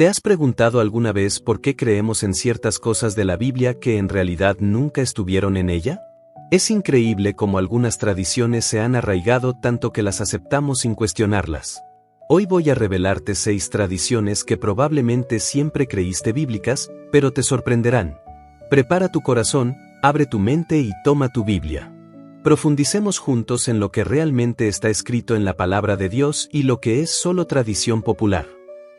¿Te has preguntado alguna vez por qué creemos en ciertas cosas de la Biblia que en realidad nunca estuvieron en ella? Es increíble cómo algunas tradiciones se han arraigado tanto que las aceptamos sin cuestionarlas. Hoy voy a revelarte 6 tradiciones que probablemente siempre creíste bíblicas, pero te sorprenderán. Prepara tu corazón, abre tu mente y toma tu Biblia. Profundicemos juntos en lo que realmente está escrito en la palabra de Dios y lo que es solo tradición popular.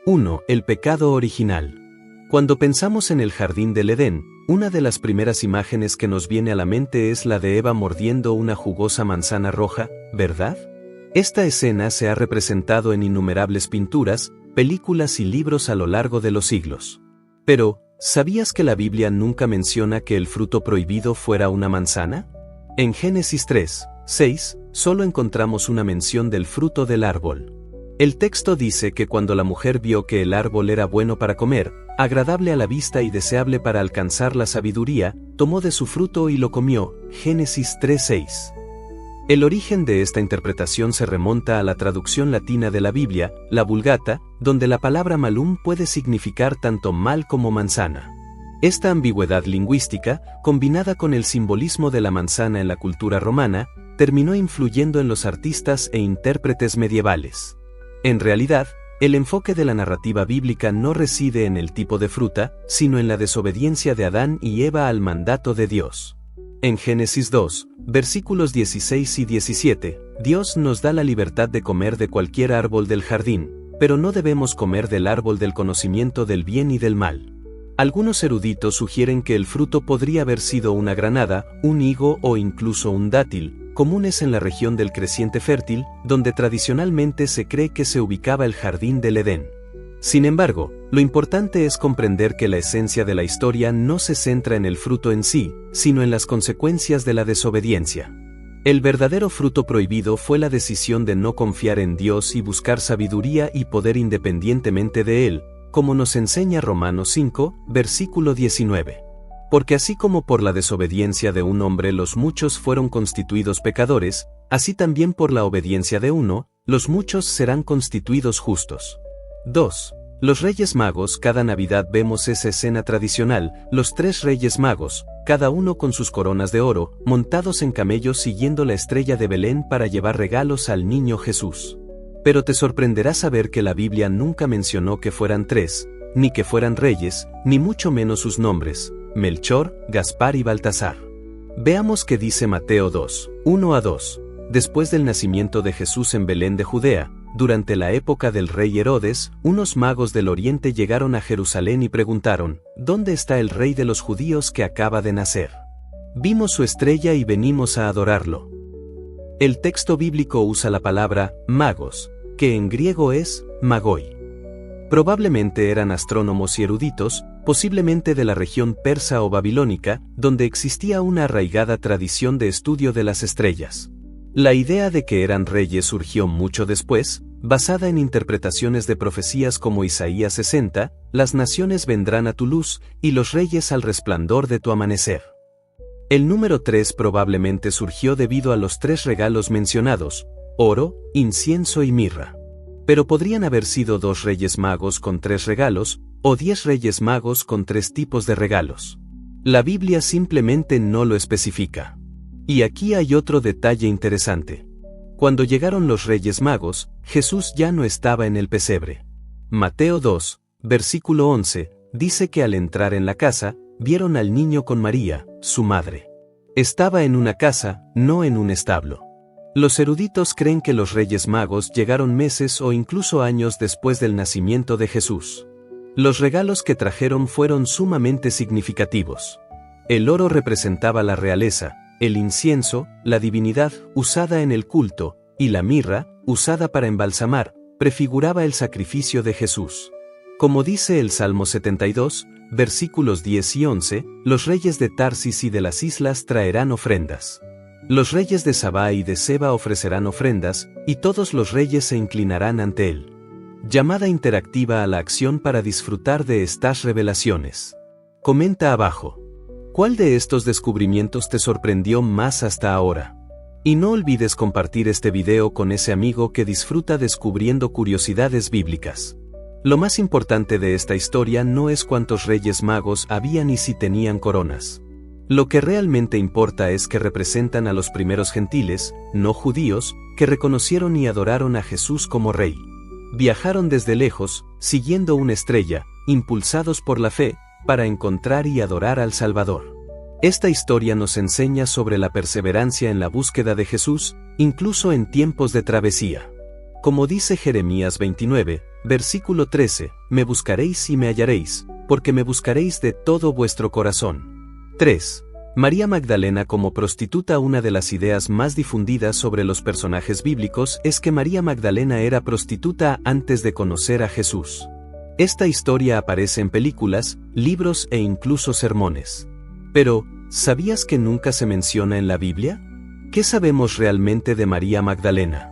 1. El pecado original. Cuando pensamos en el jardín del Edén, una de las primeras imágenes que nos viene a la mente es la de Eva mordiendo una jugosa manzana roja, ¿verdad? Esta escena se ha representado en innumerables pinturas, películas y libros a lo largo de los siglos. Pero, ¿sabías que la Biblia nunca menciona que el fruto prohibido fuera una manzana? En Génesis 3:6, solo encontramos una mención del fruto del árbol. El texto dice que cuando la mujer vio que el árbol era bueno para comer, agradable a la vista y deseable para alcanzar la sabiduría, tomó de su fruto y lo comió. Génesis 3:6. El origen de esta interpretación se remonta a la traducción latina de la Biblia, la Vulgata, donde la palabra malum puede significar tanto mal como manzana. Esta ambigüedad lingüística, combinada con el simbolismo de la manzana en la cultura romana, terminó influyendo en los artistas e intérpretes medievales. En realidad, el enfoque de la narrativa bíblica no reside en el tipo de fruta, sino en la desobediencia de Adán y Eva al mandato de Dios. En Génesis 2, versículos 16 y 17, Dios nos da la libertad de comer de cualquier árbol del jardín, pero no debemos comer del árbol del conocimiento del bien y del mal. Algunos eruditos sugieren que el fruto podría haber sido una granada, un higo o incluso un dátil, comunes en la región del Creciente Fértil, donde tradicionalmente se cree que se ubicaba el jardín del Edén. Sin embargo, lo importante es comprender que la esencia de la historia no se centra en el fruto en sí, sino en las consecuencias de la desobediencia. El verdadero fruto prohibido fue la decisión de no confiar en Dios y buscar sabiduría y poder independientemente de Él, como nos enseña Romanos 5, versículo 19. Porque así como por la desobediencia de un hombre los muchos fueron constituidos pecadores, así también por la obediencia de uno, los muchos serán constituidos justos. 2. Los Reyes Magos. Cada Navidad vemos esa escena tradicional, los 3 Reyes Magos, cada uno con sus coronas de oro, montados en camellos siguiendo la estrella de Belén para llevar regalos al niño Jesús. Pero te sorprenderá saber que la Biblia nunca mencionó que fueran 3, ni que fueran reyes, ni mucho menos sus nombres, Melchor, Gaspar y Baltasar. Veamos qué dice Mateo 2, 1-2. Después del nacimiento de Jesús en Belén de Judea, durante la época del rey Herodes, unos magos del oriente llegaron a Jerusalén y preguntaron, ¿dónde está el rey de los judíos que acaba de nacer? Vimos su estrella y venimos a adorarlo. El texto bíblico usa la palabra magos, que en griego es magoi. Probablemente eran astrónomos y eruditos, posiblemente de la región persa o babilónica, donde existía una arraigada tradición de estudio de las estrellas. La idea de que eran reyes surgió mucho después, basada en interpretaciones de profecías como Isaías 60, las naciones vendrán a tu luz, y los reyes al resplandor de tu amanecer. El número 3 probablemente surgió debido a los 3 regalos mencionados, oro, incienso y mirra. Pero podrían haber sido 2 reyes magos con 3 regalos, o 10 reyes magos con 3 tipos de regalos. La Biblia simplemente no lo especifica. Y aquí hay otro detalle interesante. Cuando llegaron los reyes magos, Jesús ya no estaba en el pesebre. Mateo 2, versículo 11, dice que al entrar en la casa, vieron al niño con María, su madre. Estaba en una casa, no en un establo. Los eruditos creen que los Reyes Magos llegaron meses o incluso años después del nacimiento de Jesús. Los regalos que trajeron fueron sumamente significativos. El oro representaba la realeza, el incienso, la divinidad usada en el culto, y la mirra, usada para embalsamar, prefiguraba el sacrificio de Jesús. Como dice el Salmo 72, versículos 10 y 11, los reyes de Tarsis y de las islas traerán ofrendas. Los reyes de Sabá y de Seba ofrecerán ofrendas, y todos los reyes se inclinarán ante él. Llamada interactiva a la acción para disfrutar de estas revelaciones. Comenta abajo. ¿Cuál de estos descubrimientos te sorprendió más hasta ahora? Y no olvides compartir este video con ese amigo que disfruta descubriendo curiosidades bíblicas. Lo más importante de esta historia no es cuántos reyes magos había ni si tenían coronas. Lo que realmente importa es que representan a los primeros gentiles, no judíos, que reconocieron y adoraron a Jesús como rey. Viajaron desde lejos, siguiendo una estrella, impulsados por la fe, para encontrar y adorar al Salvador. Esta historia nos enseña sobre la perseverancia en la búsqueda de Jesús, incluso en tiempos de travesía. Como dice Jeremías 29, versículo 13, me buscaréis y me hallaréis, porque me buscaréis de todo vuestro corazón. 3. María Magdalena como prostituta. Una de las ideas más difundidas sobre los personajes bíblicos es que María Magdalena era prostituta antes de conocer a Jesús. Esta historia aparece en películas, libros e incluso sermones. Pero, ¿sabías que nunca se menciona en la Biblia? ¿Qué sabemos realmente de María Magdalena?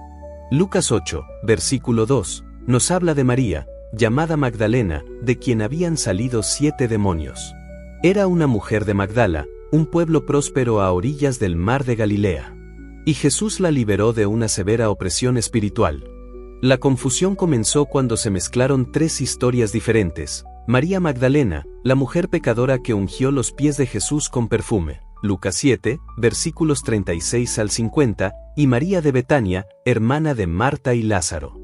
Lucas 8, versículo 2, nos habla de María, llamada Magdalena, de quien habían salido 7 demonios. Era una mujer de Magdala, un pueblo próspero a orillas del mar de Galilea. Y Jesús la liberó de una severa opresión espiritual. La confusión comenzó cuando se mezclaron 3 historias diferentes. María Magdalena, la mujer pecadora que ungió los pies de Jesús con perfume, Lucas 7, versículos 36 al 50, y María de Betania, hermana de Marta y Lázaro.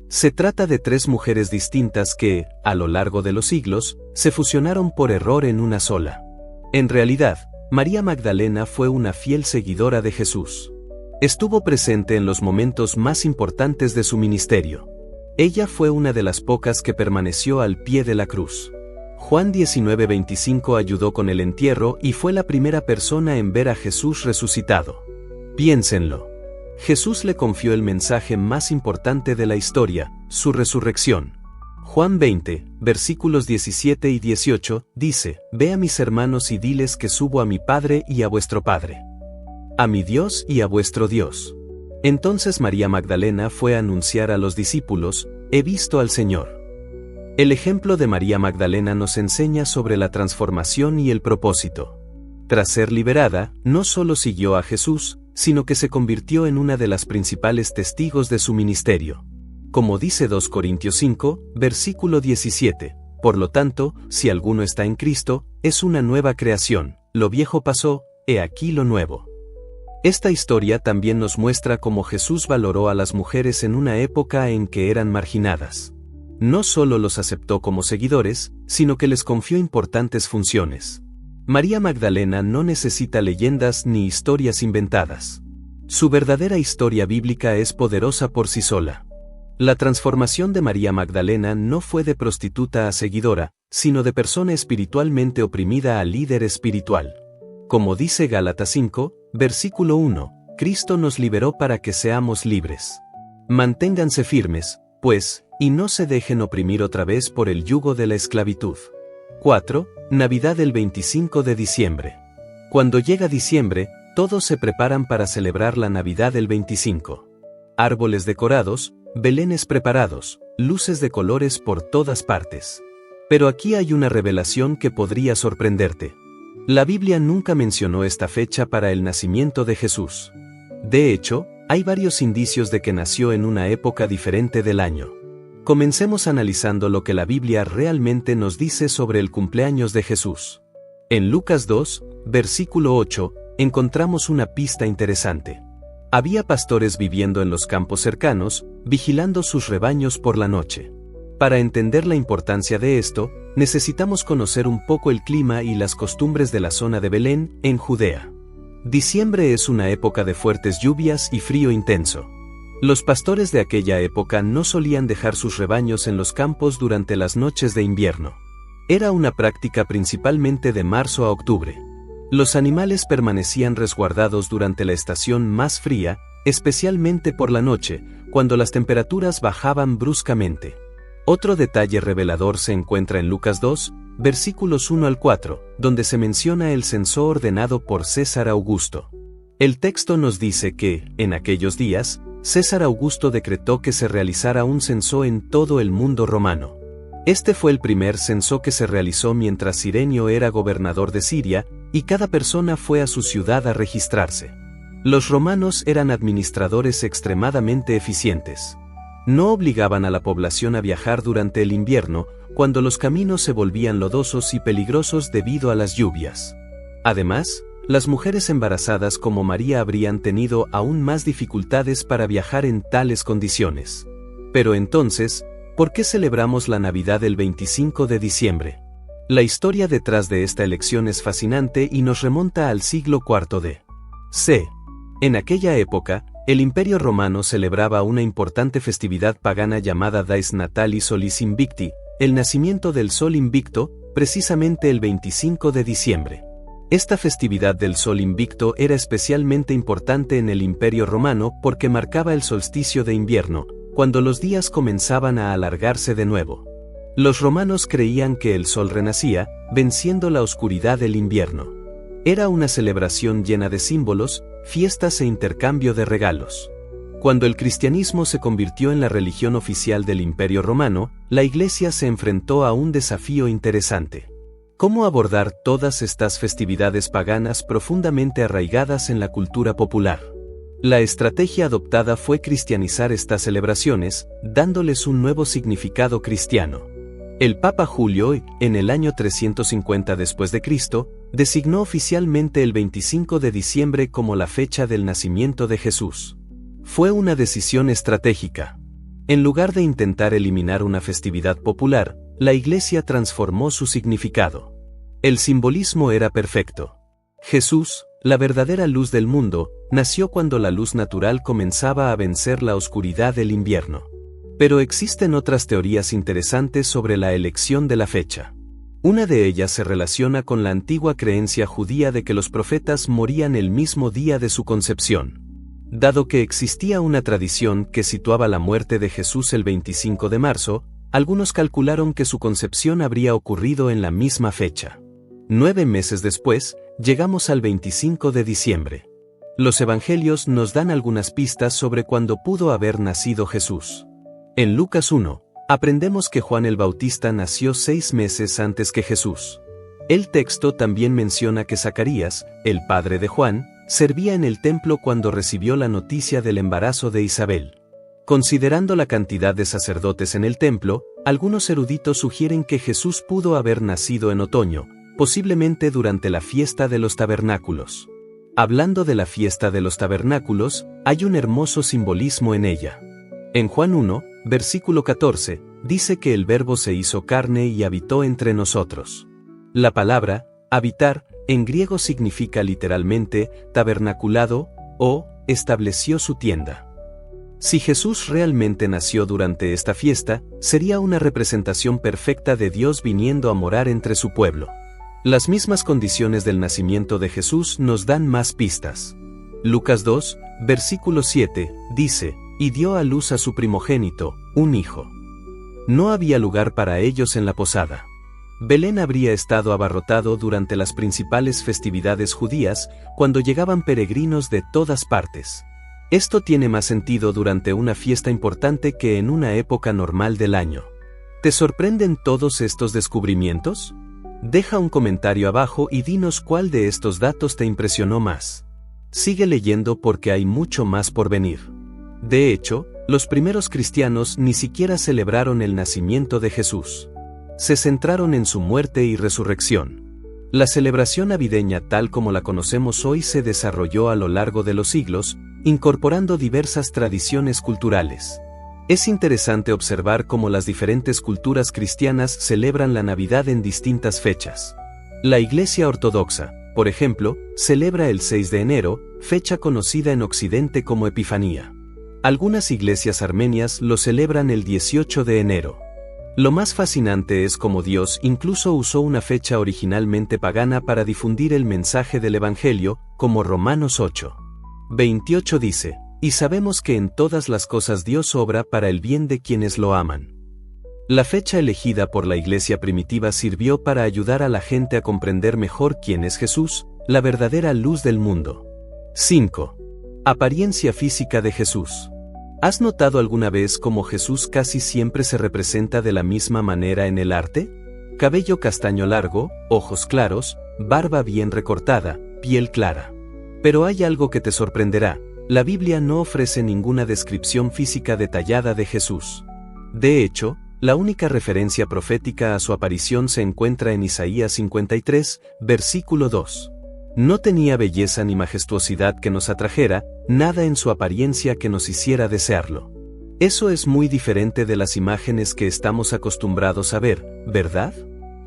Se trata de 3 mujeres distintas que, a lo largo de los siglos, se fusionaron por error en una sola. En realidad, María Magdalena fue una fiel seguidora de Jesús. Estuvo presente en los momentos más importantes de su ministerio. Ella fue una de las pocas que permaneció al pie de la cruz. Juan 19:25 ayudó con el entierro y fue la primera persona en ver a Jesús resucitado. Piénsenlo. Jesús le confió el mensaje más importante de la historia, su resurrección. Juan 20, versículos 17 y 18, dice, «Ve a mis hermanos y diles que subo a mi Padre y a vuestro Padre, a mi Dios y a vuestro Dios». Entonces María Magdalena fue a anunciar a los discípulos, «He visto al Señor». El ejemplo de María Magdalena nos enseña sobre la transformación y el propósito. Tras ser liberada, no solo siguió a Jesús, sino que se convirtió en una de las principales testigos de su ministerio. Como dice 2 Corintios 5, versículo 17, por lo tanto, si alguno está en Cristo, es una nueva creación, lo viejo pasó, he aquí lo nuevo. Esta historia también nos muestra cómo Jesús valoró a las mujeres en una época en que eran marginadas. No solo los aceptó como seguidores, sino que les confió importantes funciones. María Magdalena no necesita leyendas ni historias inventadas. Su verdadera historia bíblica es poderosa por sí sola. La transformación de María Magdalena no fue de prostituta a seguidora, sino de persona espiritualmente oprimida a líder espiritual. Como dice Gálatas 5, versículo 1, Cristo nos liberó para que seamos libres. Manténganse firmes, pues, y no se dejen oprimir otra vez por el yugo de la esclavitud. 4. Navidad del 25 de diciembre. Cuando llega diciembre, todos se preparan para celebrar la Navidad del 25. Árboles decorados, belenes preparados, luces de colores por todas partes. Pero aquí hay una revelación que podría sorprenderte. La Biblia nunca mencionó esta fecha para el nacimiento de Jesús. De hecho, hay varios indicios de que nació en una época diferente del año. Comencemos analizando lo que la Biblia realmente nos dice sobre el cumpleaños de Jesús. En Lucas 2, versículo 8, encontramos una pista interesante. Había pastores viviendo en los campos cercanos, vigilando sus rebaños por la noche. Para entender la importancia de esto, necesitamos conocer un poco el clima y las costumbres de la zona de Belén, en Judea. Diciembre es una época de fuertes lluvias y frío intenso. Los pastores de aquella época no solían dejar sus rebaños en los campos durante las noches de invierno. Era una práctica principalmente de marzo a octubre. Los animales permanecían resguardados durante la estación más fría, especialmente por la noche, cuando las temperaturas bajaban bruscamente. Otro detalle revelador se encuentra en Lucas 2, versículos 1 al 4, donde se menciona el censo ordenado por César Augusto. El texto nos dice que, en aquellos días, César Augusto decretó que se realizara un censo en todo el mundo romano. Este fue el primer censo que se realizó mientras Cirenio era gobernador de Siria, y cada persona fue a su ciudad a registrarse. Los romanos eran administradores extremadamente eficientes. No obligaban a la población a viajar durante el invierno, cuando los caminos se volvían lodosos y peligrosos debido a las lluvias. Además, las mujeres embarazadas como María habrían tenido aún más dificultades para viajar en tales condiciones. Pero entonces, ¿por qué celebramos la Navidad el 25 de diciembre? La historia detrás de esta elección es fascinante y nos remonta al siglo IV d.C. En aquella época, el Imperio Romano celebraba una importante festividad pagana llamada Dies Natalis Solis Invicti, el nacimiento del Sol Invicto, precisamente el 25 de diciembre. Esta festividad del Sol Invicto era especialmente importante en el Imperio Romano porque marcaba el solsticio de invierno, cuando los días comenzaban a alargarse de nuevo. Los romanos creían que el sol renacía, venciendo la oscuridad del invierno. Era una celebración llena de símbolos, fiestas e intercambio de regalos. Cuando el cristianismo se convirtió en la religión oficial del Imperio Romano, la Iglesia se enfrentó a un desafío interesante. ¿Cómo abordar todas estas festividades paganas profundamente arraigadas en la cultura popular? La estrategia adoptada fue cristianizar estas celebraciones, dándoles un nuevo significado cristiano. El Papa Julio, en el año 350 después de Cristo, designó oficialmente el 25 de diciembre como la fecha del nacimiento de Jesús. Fue una decisión estratégica. En lugar de intentar eliminar una festividad popular, la Iglesia transformó su significado. El simbolismo era perfecto. Jesús, la verdadera luz del mundo, nació cuando la luz natural comenzaba a vencer la oscuridad del invierno. Pero existen otras teorías interesantes sobre la elección de la fecha. Una de ellas se relaciona con la antigua creencia judía de que los profetas morían el mismo día de su concepción. Dado que existía una tradición que situaba la muerte de Jesús el 25 de marzo, algunos calcularon que su concepción habría ocurrido en la misma fecha. 9 meses después, llegamos al 25 de diciembre. Los evangelios nos dan algunas pistas sobre cuándo pudo haber nacido Jesús. En Lucas 1, aprendemos que Juan el Bautista nació 6 meses antes que Jesús. El texto también menciona que Zacarías, el padre de Juan, servía en el templo cuando recibió la noticia del embarazo de Isabel. Considerando la cantidad de sacerdotes en el templo, algunos eruditos sugieren que Jesús pudo haber nacido en otoño, posiblemente durante la fiesta de los tabernáculos. Hablando de la fiesta de los tabernáculos, hay un hermoso simbolismo en ella. En Juan 1, versículo 14, dice que el Verbo se hizo carne y habitó entre nosotros. La palabra, habitar, en griego significa literalmente, tabernaculado, o, estableció su tienda. Si Jesús realmente nació durante esta fiesta, sería una representación perfecta de Dios viniendo a morar entre su pueblo. Las mismas condiciones del nacimiento de Jesús nos dan más pistas. Lucas 2, versículo 7, dice, y dio a luz a su primogénito, un hijo. No había lugar para ellos en la posada. Belén habría estado abarrotado durante las principales festividades judías, cuando llegaban peregrinos de todas partes. Esto tiene más sentido durante una fiesta importante que en una época normal del año. ¿Te sorprenden todos estos descubrimientos? Deja un comentario abajo y dinos cuál de estos datos te impresionó más. Sigue leyendo porque hay mucho más por venir. De hecho, los primeros cristianos ni siquiera celebraron el nacimiento de Jesús. Se centraron en su muerte y resurrección. La celebración navideña tal como la conocemos hoy se desarrolló a lo largo de los siglos, incorporando diversas tradiciones culturales. Es interesante observar cómo las diferentes culturas cristianas celebran la Navidad en distintas fechas. La Iglesia Ortodoxa, por ejemplo, celebra el 6 de enero, fecha conocida en Occidente como Epifanía. Algunas iglesias armenias lo celebran el 18 de enero. Lo más fascinante es cómo Dios incluso usó una fecha originalmente pagana para difundir el mensaje del Evangelio, como Romanos 8. 28 dice, y sabemos que en todas las cosas Dios obra para el bien de quienes lo aman. La fecha elegida por la iglesia primitiva sirvió para ayudar a la gente a comprender mejor quién es Jesús, la verdadera luz del mundo. 5. Apariencia física de Jesús. ¿Has notado alguna vez cómo Jesús casi siempre se representa de la misma manera en el arte? Cabello castaño largo, ojos claros, barba bien recortada, piel clara. Pero hay algo que te sorprenderá. La Biblia no ofrece ninguna descripción física detallada de Jesús. De hecho, la única referencia profética a su aparición se encuentra en Isaías 53, versículo 2. No tenía belleza ni majestuosidad que nos atrajera, nada en su apariencia que nos hiciera desearlo. Eso es muy diferente de las imágenes que estamos acostumbrados a ver, ¿verdad?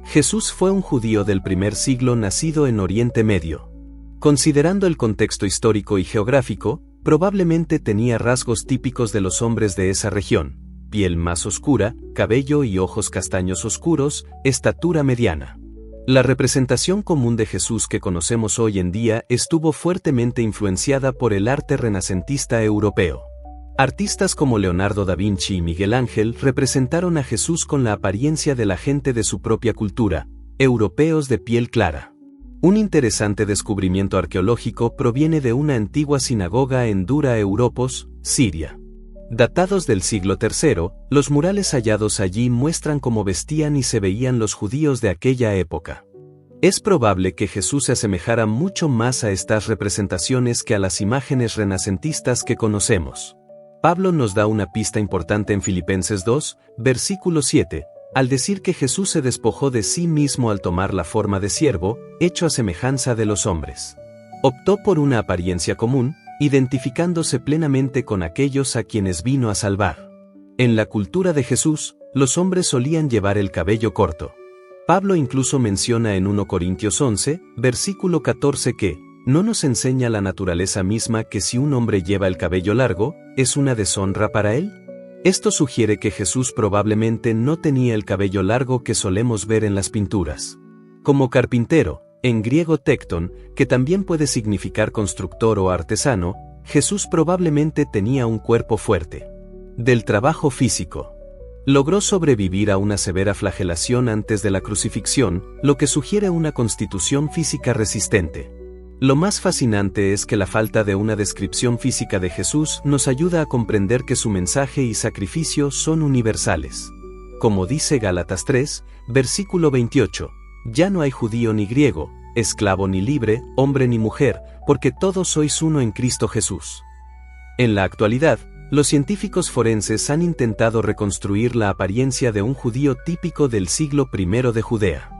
Jesús fue un judío del primer siglo nacido en Oriente Medio. Considerando el contexto histórico y geográfico, probablemente tenía rasgos típicos de los hombres de esa región: piel más oscura, cabello y ojos castaños oscuros, estatura mediana. La representación común de Jesús que conocemos hoy en día estuvo fuertemente influenciada por el arte renacentista europeo. Artistas como Leonardo da Vinci y Miguel Ángel representaron a Jesús con la apariencia de la gente de su propia cultura, europeos de piel clara. Un interesante descubrimiento arqueológico proviene de una antigua sinagoga en Dura Europos, Siria. Datados del siglo III, los murales hallados allí muestran cómo vestían y se veían los judíos de aquella época. Es probable que Jesús se asemejara mucho más a estas representaciones que a las imágenes renacentistas que conocemos. Pablo nos da una pista importante en Filipenses 2, versículo 7, al decir que Jesús se despojó de sí mismo al tomar la forma de siervo, hecho a semejanza de los hombres. Optó por una apariencia común, identificándose plenamente con aquellos a quienes vino a salvar. En la cultura de Jesús, los hombres solían llevar el cabello corto. Pablo incluso menciona en 1 Corintios 11, versículo 14 que, ¿no nos enseña la naturaleza misma que si un hombre lleva el cabello largo, es una deshonra para él? Esto sugiere que Jesús probablemente no tenía el cabello largo que solemos ver en las pinturas. Como carpintero, en griego tecton, que también puede significar constructor o artesano, Jesús probablemente tenía un cuerpo fuerte. Del trabajo físico. Logró sobrevivir a una severa flagelación antes de la crucifixión, lo que sugiere una constitución física resistente. Lo más fascinante es que la falta de una descripción física de Jesús nos ayuda a comprender que su mensaje y sacrificio son universales. Como dice Gálatas 3, versículo 28, ya no hay judío ni griego, esclavo ni libre, hombre ni mujer, porque todos sois uno en Cristo Jesús. En la actualidad, los científicos forenses han intentado reconstruir la apariencia de un judío típico del siglo I de Judea.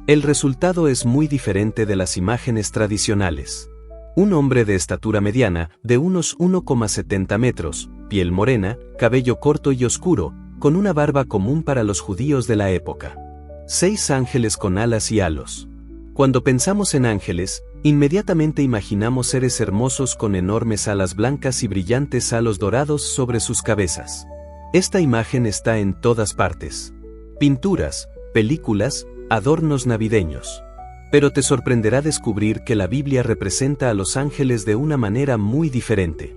El resultado es muy diferente de las imágenes tradicionales. Un hombre de estatura mediana, de unos 1,70 metros, piel morena, cabello corto y oscuro, con una barba común para los judíos de la época. 6 ángeles con alas y halos. Cuando pensamos en ángeles, inmediatamente imaginamos seres hermosos con enormes alas blancas y brillantes halos dorados sobre sus cabezas. Esta imagen está en todas partes. Pinturas, películas, adornos navideños. Pero te sorprenderá descubrir que la Biblia representa a los ángeles de una manera muy diferente.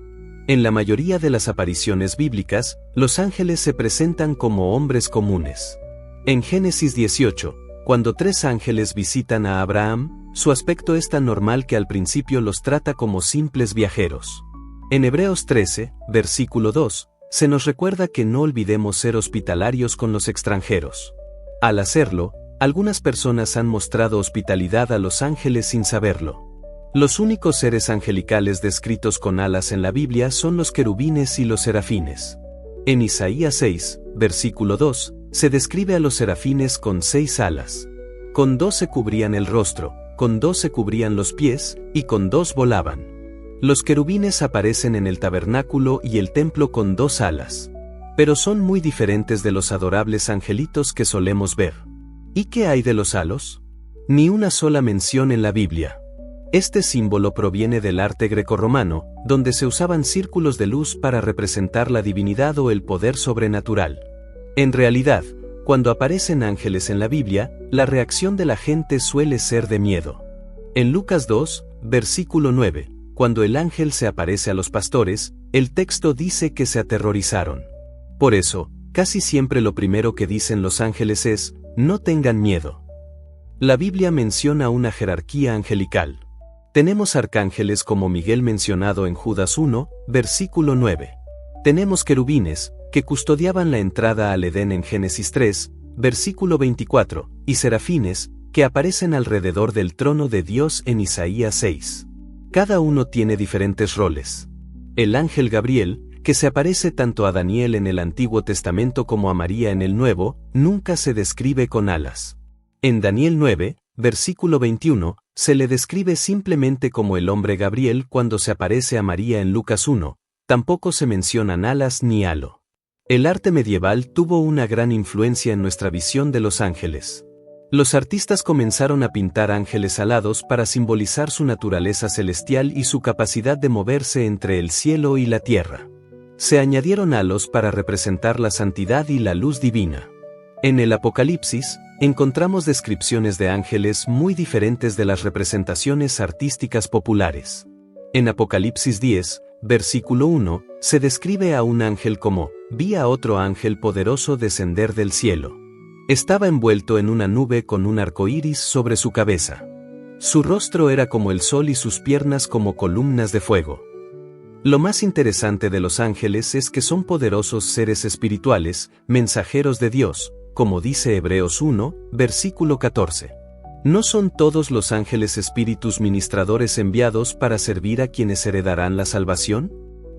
En la mayoría de las apariciones bíblicas, los ángeles se presentan como hombres comunes. En Génesis 18, cuando 3 ángeles visitan a Abraham, su aspecto es tan normal que al principio los trata como simples viajeros. En Hebreos 13, versículo 2, se nos recuerda que no olvidemos ser hospitalarios con los extranjeros. Al hacerlo, algunas personas han mostrado hospitalidad a los ángeles sin saberlo. Los únicos seres angelicales descritos con alas en la Biblia son los querubines y los serafines. En Isaías 6, versículo 2, se describe a los serafines con 6 alas. Con 2 se cubrían el rostro, con 2 se cubrían los pies, y con 2 volaban. Los querubines aparecen en el tabernáculo y el templo con 2 alas. Pero son muy diferentes de los adorables angelitos que solemos ver. ¿Y qué hay de los halos? Ni una sola mención en la Biblia. Este símbolo proviene del arte grecorromano, donde se usaban círculos de luz para representar la divinidad o el poder sobrenatural. En realidad, cuando aparecen ángeles en la Biblia, la reacción de la gente suele ser de miedo. En Lucas 2, versículo 9, cuando el ángel se aparece a los pastores, el texto dice que se aterrorizaron. Por eso, casi siempre lo primero que dicen los ángeles es, no tengan miedo. La Biblia menciona una jerarquía angelical. Tenemos arcángeles como Miguel mencionado en Judas 1, versículo 9. Tenemos querubines, que custodiaban la entrada al Edén en Génesis 3, versículo 24, y serafines, que aparecen alrededor del trono de Dios en Isaías 6. Cada uno tiene diferentes roles. El ángel Gabriel, que se aparece tanto a Daniel en el Antiguo Testamento como a María en el Nuevo, nunca se describe con alas. En Daniel 9, versículo 21, se le describe simplemente como el hombre Gabriel cuando se aparece a María en Lucas 1, tampoco se mencionan alas ni halo. El arte medieval tuvo una gran influencia en nuestra visión de los ángeles. Los artistas comenzaron a pintar ángeles alados para simbolizar su naturaleza celestial y su capacidad de moverse entre el cielo y la tierra. Se añadieron halos para representar la santidad y la luz divina. En el Apocalipsis, encontramos descripciones de ángeles muy diferentes de las representaciones artísticas populares. En Apocalipsis 10, versículo 1, se describe a un ángel como, vi a otro ángel poderoso descender del cielo. Estaba envuelto en una nube con un arco iris sobre su cabeza. Su rostro era como el sol y sus piernas como columnas de fuego. Lo más interesante de los ángeles es que son poderosos seres espirituales, mensajeros de Dios, como dice Hebreos 1, versículo 14. ¿No son todos los ángeles espíritus ministradores enviados para servir a quienes heredarán la salvación?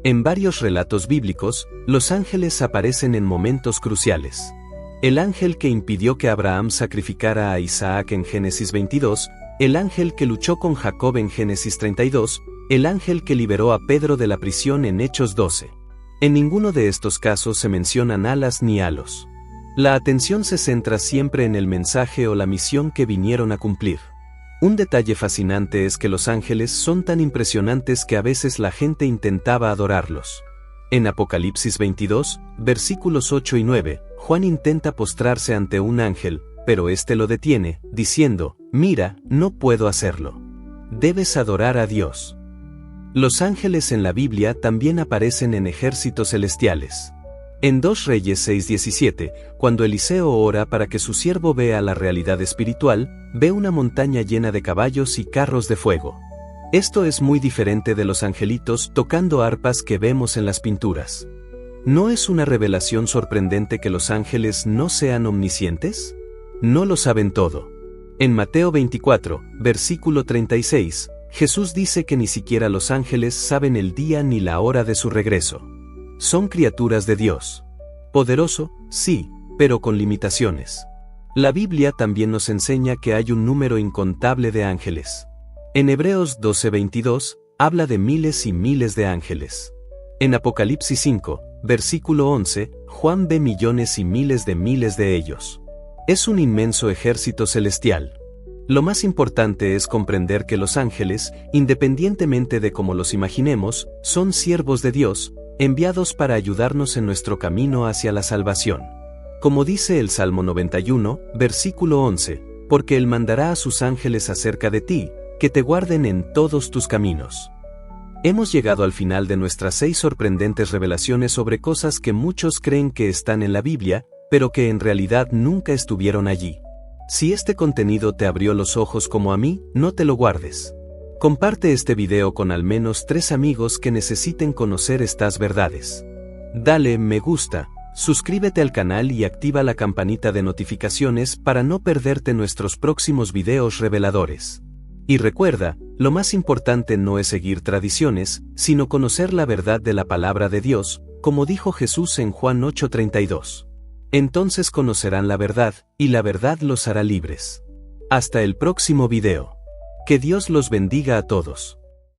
En varios relatos bíblicos, los ángeles aparecen en momentos cruciales. El ángel que impidió que Abraham sacrificara a Isaac en Génesis 22, el ángel que luchó con Jacob en Génesis 32, el ángel que liberó a Pedro de la prisión en Hechos 12. En ninguno de estos casos se mencionan alas ni halos. La atención se centra siempre en el mensaje o la misión que vinieron a cumplir. Un detalle fascinante es que los ángeles son tan impresionantes que a veces la gente intentaba adorarlos. En Apocalipsis 22, versículos 8 y 9, Juan intenta postrarse ante un ángel, pero éste lo detiene, diciendo, mira, no puedo hacerlo. Debes adorar a Dios. Los ángeles en la Biblia también aparecen en ejércitos celestiales. En 2 Reyes 6:17, cuando Eliseo ora para que su siervo vea la realidad espiritual, ve una montaña llena de caballos y carros de fuego. Esto es muy diferente de los angelitos tocando arpas que vemos en las pinturas. ¿No es una revelación sorprendente que los ángeles no sean omniscientes? No lo saben todo. En Mateo 24, versículo 36, Jesús dice que ni siquiera los ángeles saben el día ni la hora de su regreso. Son criaturas de Dios. Poderoso, sí, pero con limitaciones. La Biblia también nos enseña que hay un número incontable de ángeles. En Hebreos 12:22, habla de miles y miles de ángeles. En Apocalipsis 5, versículo 11, Juan ve millones y miles de ellos. Es un inmenso ejército celestial. Lo más importante es comprender que los ángeles, independientemente de cómo los imaginemos, son siervos de Dios, enviados para ayudarnos en nuestro camino hacia la salvación. Como dice el Salmo 91, versículo 11, porque Él mandará a sus ángeles acerca de ti, que te guarden en todos tus caminos. Hemos llegado al final de nuestras 6 sorprendentes revelaciones sobre cosas que muchos creen que están en la Biblia, pero que en realidad nunca estuvieron allí. Si este contenido te abrió los ojos como a mí, no te lo guardes. Comparte este video con al menos 3 amigos que necesiten conocer estas verdades. Dale me gusta, suscríbete al canal y activa la campanita de notificaciones para no perderte nuestros próximos videos reveladores. Y recuerda, lo más importante no es seguir tradiciones, sino conocer la verdad de la palabra de Dios, como dijo Jesús en Juan 8:32. Entonces conocerán la verdad, y la verdad los hará libres. Hasta el próximo video. Que Dios los bendiga a todos.